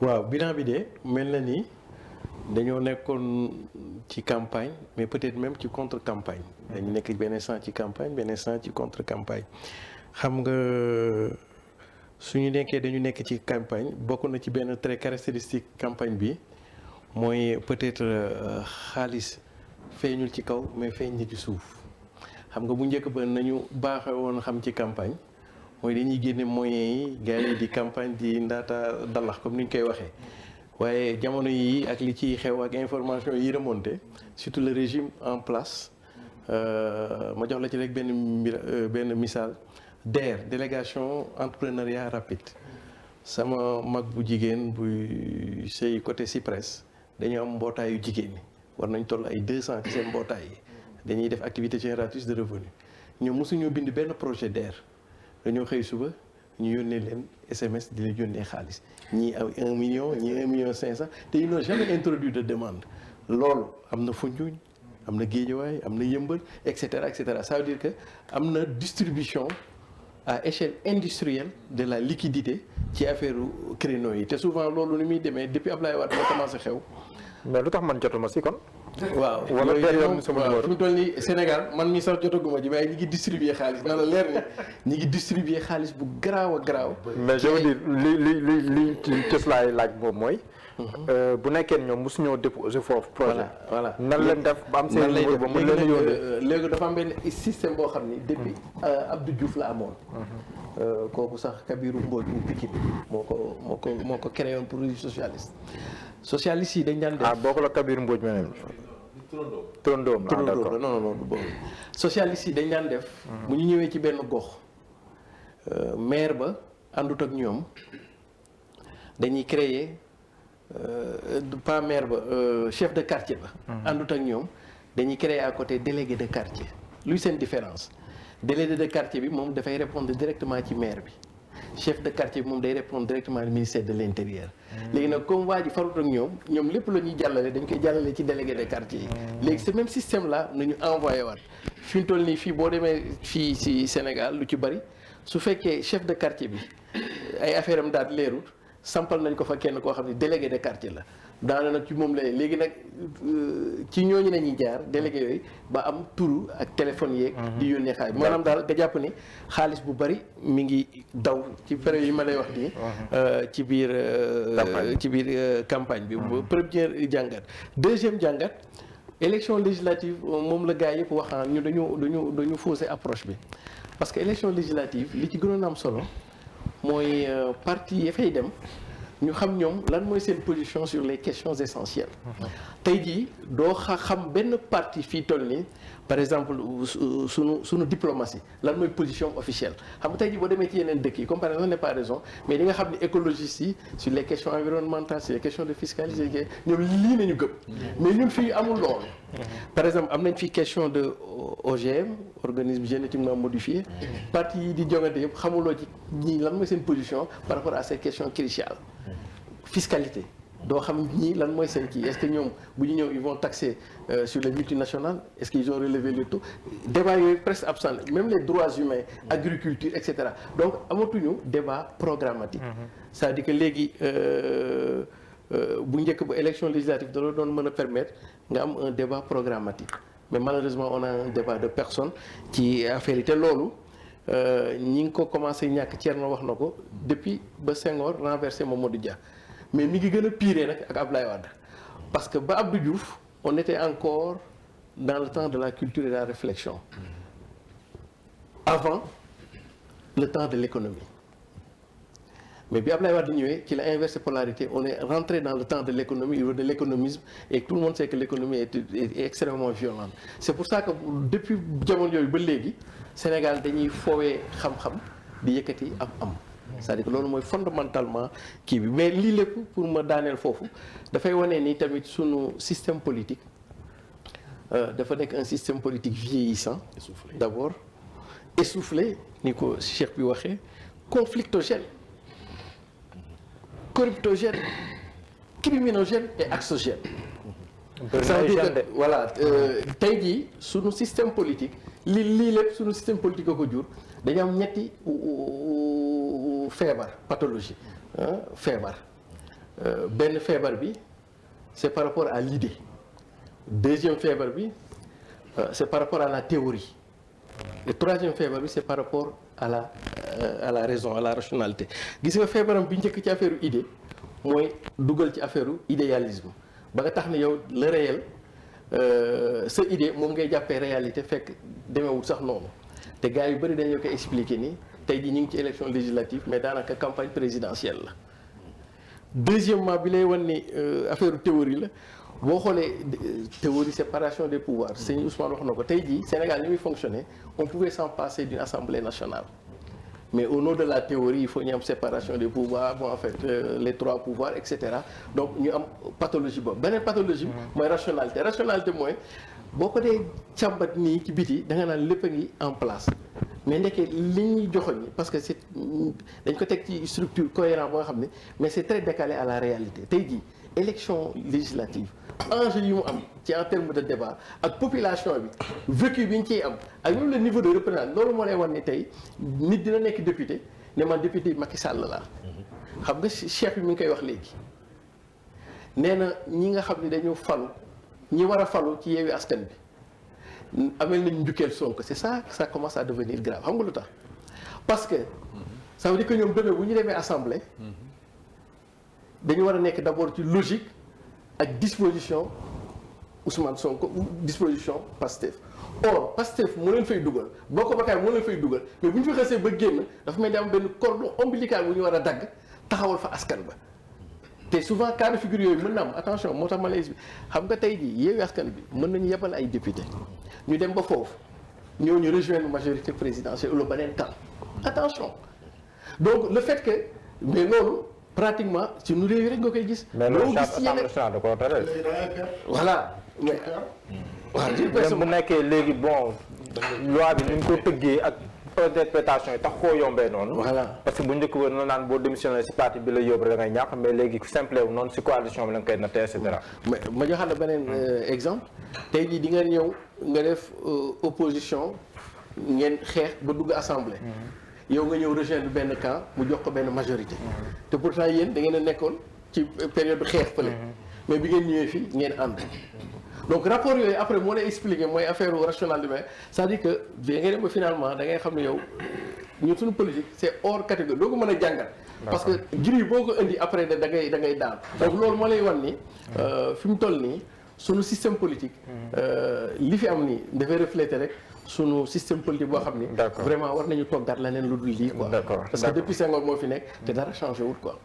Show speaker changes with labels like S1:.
S1: waaw bilan bi de mel na ni dañoo nekkoon ci campagne mais peut-être même ci contre campagne. dañu nekk benn instant ci campagne benn instant ci contre campagne xam nga suñu nekkee dañu nekk ci campagne bokk na ci benn trait caractéristique campagne bi mooy peut-être xaalis feeñul ci kaw mais feeñ na ci suuf xam nga bu njëkk ba nañu baaxe woon xam ci campagne mooy dañuy génne moyens yi gars yi di campagne di ndaata dalax comme ni ñu koy waxee. waaye jamono yi ak li ciy xew ak information yi remonté surtout le régime en place ma jox la ci rek benn misaal DER délégation entrepreneuriat rapide sama mag bu jigéen buy sëy côté Cyprès dañu am mbootaayu jigéen ñi war nañ toll ay 200 ci seen mbootaay yi dañuy def activité génératrice de revenu ñoom mosuñoo bind benn projet DER dañoo xëy suba ñu yónnee leen SMS di leen yónnee xaalis ñii am 1 million ñii 1 million 500 te ils n'ont jamais introduit de demande loolu am na Foundiougne am na Guédiawaye am na Yeumbeul et cetera et cetera ça veut dire que am na distribution à échelle industrielle de la liquidité ci affaire créneaux yi te souvent loolu ni muy demee depuis Ablaye Wade moo commencé xew.
S2: mais lu tax man jotuma si kon.
S1: waaw
S2: wala période sama numéro
S1: fi mu toll nii Sénégal man mi sax jotaguma ji waaye ñi ngi distribuer xaalis na la leer ni ñi ngi distribuer xaalis bu garaaw a garaaw.
S2: mais je veux dire li ci cëslaay laaj boobu mooy. bu nekkee ñoom mosu ñoo déposé foofu projet.
S1: voilà
S2: nan leen def ba am seen numéro ba mu leen yónnee
S1: léegi dafa am benn système boo xam ni depuis Abdou Diouf la amoon. kooku sax Kabirou Mbodj bu Pikine moo ko créé woon pour les socialistes. socialistes yi dañ daan def
S2: boo la Kabirou Mbodj meneen turandoom
S1: non boobu socialistes yi dañ daan def bu ñu ñëwee ci benn gox maire ba àndut ak ñoom dañuy créer pas maire ba chef de quartier ba àndut ak ñoom dañuy créer à côté délégué de quartier luy seen différence délégué de quartier bi moom dafay répondre directement ci maire bi chef de quartier bi moom day répondre directement au ministère de l'intérieur. léegi nag comme waa ji farut ak ñoom lépp la ñuy jàllale dañ koy jàllale ci délégué de quartier yi. léegi ce même système là nañu envoyé waat fi mu toll nii fii boo demee fii ci Sénégal lu ci bari su fekkee chef de quartier bi ay affaire am daal leerul sampal nañ ko fa kenn koo xam ne délégué de quartier la daana nag ci moom la léegi nag ci ñooñu nañuy jaar délégué yooyu ba am turu ak téléphone yeeg di yónnee xaalis maanaam daal nga jàpp ni xaalis bu bari mi ngi daw ci période yi ma lay wax nii ci biir campagne bi première jàngat deuxième jàngat élection législative moom la gars yëpp waxaan ñu dañu faussé approche bi parce que élection législative li ci gënoon am solo mooy parti yi fay dem ñu xam ñoom lan mooy seen position sur les questions essentielles tey jii doo xam benn parti fii toll nii par exemple sunu diplomatie lan mooy position officielle xam nga tey jii boo demee ci yeneen dëkk yi comme par exemple n'est pas raison mais di nga xam ne écologistes yi sur les questions environnementales sur les questions de fiscalité ñoom lii nañu gëm mais ñun fii amul loolu par exemple am nañ fi question de OGM organisme génétiquement modifié parti yi di jongante yëpp xamuloo ci ñii lan mooy seen position par rapport à ces questions cruciales fiscalité doo xam ñii lan mooy seen kii est-ce que ñoom bu ñu ñëw ils vont taxer sur les multinationales est-ce qu'ils ont relevé le taux débat yooyu presque absent même les droits humains agriculture et cetera donc amatuñu débat programmatique c'est-à-dire que léegi bu njëkk ba élection législative da la doon mën a permettre nga am un débat programmatique mais malheureusement on a un débat de personnes ci affaire yi te loolu ñi ngi ko commencé ñàkk Thierno wax na ko depuis ba Senghor renversé Mamadou Dia mais mi ngi gën a pire nag ak Abdoulaye Wade parce que ba Abdou Diouf on était encore dans le temps de la culture et de la réflexion avant le temps de l'économie mais bi Abdoulaye Wade ñëwee ci la inversé polarité on est rentré dans le temps de l'économie de l'économisme et tout le monde sait que l'économie est extrêmement violente c'est pour ça que depuis jamono yooyu ba léegi Sénégal dañuy foowee xam-xam di yëkkati am c'est-à-dire que loolu mooy fondamentalement kii bi mais lii lépp pour ma daaneel foofu dafay wane ni tamit sunu système politique dafa nekk un système politique vieillissant d'abord essoufflé ni ko Cheikh bi waxee conflictogène corruptogène criminogène et axogène c'est-à-dire que voilà tey jii sunu système politique lii lépp sunu système politique a ko jur dañu am ñetti feebar pathologie feebar benn feebar bi c'est par rapport à l'idée deuxième feebar bi c'est par rapport à la théorie et troisième feebar bi c'est par rapport à la raison à la rationalité gis nga feebaram bi njëkk ci affaire idée mooy dugal ci affaire idéalisme ba nga tax ne yow le réel sa idée moom ngay jàppee réalité fekk demeewul sax noonu te gars yu bëri dañoo koy expliquer ni tey jii ñu ngi ci élection législative mais daanaka campagne présidentielle la deuxièmement bi lay wan ni affaire théorie la boo xoolee théorie séparation des pouvoirs sëñ Ousmane wax na ko tey jii Sénégal ni muy fonctionner on pouvait s'en passer d'une assemblée nationale mais au nom de la théorie il faut ñu am séparation des pouvoirs bon en fait les trois pouvoirs et cetera donc ñu am pathologie boobu beneen pathologie mooy rationalité mooy boo ko dee càmbat nii ci biti da nga naan lépp a ngi en place mais ndekkee li ñuy joxoñ parce que c'est dañ ko teg ci structure cohérente boo nga xam ne mais c'est très décalé à la réalité tey jii élection législative enjeu yi mu am ci en terme de débat ak population bi vécu bi ñu ciy am ak même le niveau de représentation loolu moo lay wan ni tey nit dina nekk député ne man député Macky Sall laa xam nga chef bi mi ngi koy wax léegi nee na ñi nga xam ne dañoo falu ñi war a falu ci Yewwi Askan bi amel nañ njukkeel Sonko c'est ça ça commence à devenir grave xam nga lu tax parce que ça veut dire que ñoom demee bu ñu demee assemblée dañu war a nekk d'abord ci logique ak disposition Ousmane Sonko ou disposition Pastef or Pastef moo leen fay dugal Bokk Yaakaar moo leen fay dugal mais bu ñu fa xasee ba génn dafa mel ni am benn cordon ombilical bu ñu war a dagg taxawal fa askan ba te souvent cas de figure yooyu mën na am attention moo tax ma lay xam nga tey jii Yewwi Askan bi mën nañu yebal ay député ñu dem ba foofu ñoo ñu rejoindre majorité présidentielle ou le beneen camp attention donc le fait que mais loolu pratiquement ci nu réew rek nga koy gis.
S2: mais loolu da koo tere.
S1: voilà mais waaw
S2: même bu nekkee léegi bon loi bi ni ñu ko tëggee ak interprétation yi tax koo yombee noonu.
S1: voilà
S2: parce que bu njëkk ba na naan boo démissionné si parti bi la yóbbu da ngay ñàkk mais léegi simple wu noonu si coalition bi la nga koy nattee et cetera.
S1: mais ma joxal la beneen exemple tey jii di nga ñëw nga def opposition ngeen xeex ba dugg assemblée. yow nga ñëw rejoindre benn camp mu jox ko benn majorité. te pourtant yéen da ngeen a nekkoon ci période xeex fële. mais bi ngeen ñëwee fii ngeen ànd. donc rapport yooyu après moo lay expliquer mooy affaire rationale bi c'est-à-dire que da ngay dem ba finalement da ngay xam ne yow ñun suñu politique c'est hors catégorie doo ko mën a jàngat. parce que gris boo ko indi après da ngay daan. donc loolu moo lay wan ni fi mu toll nii suñu système politique. li fi am nii dafay refléter rek. sunu système politique boo xam ni. vraiment war nañu toggaat leneen lu dul lii quoi. parce que depuis Senghor moo fi nekk te dara changé wul quoi.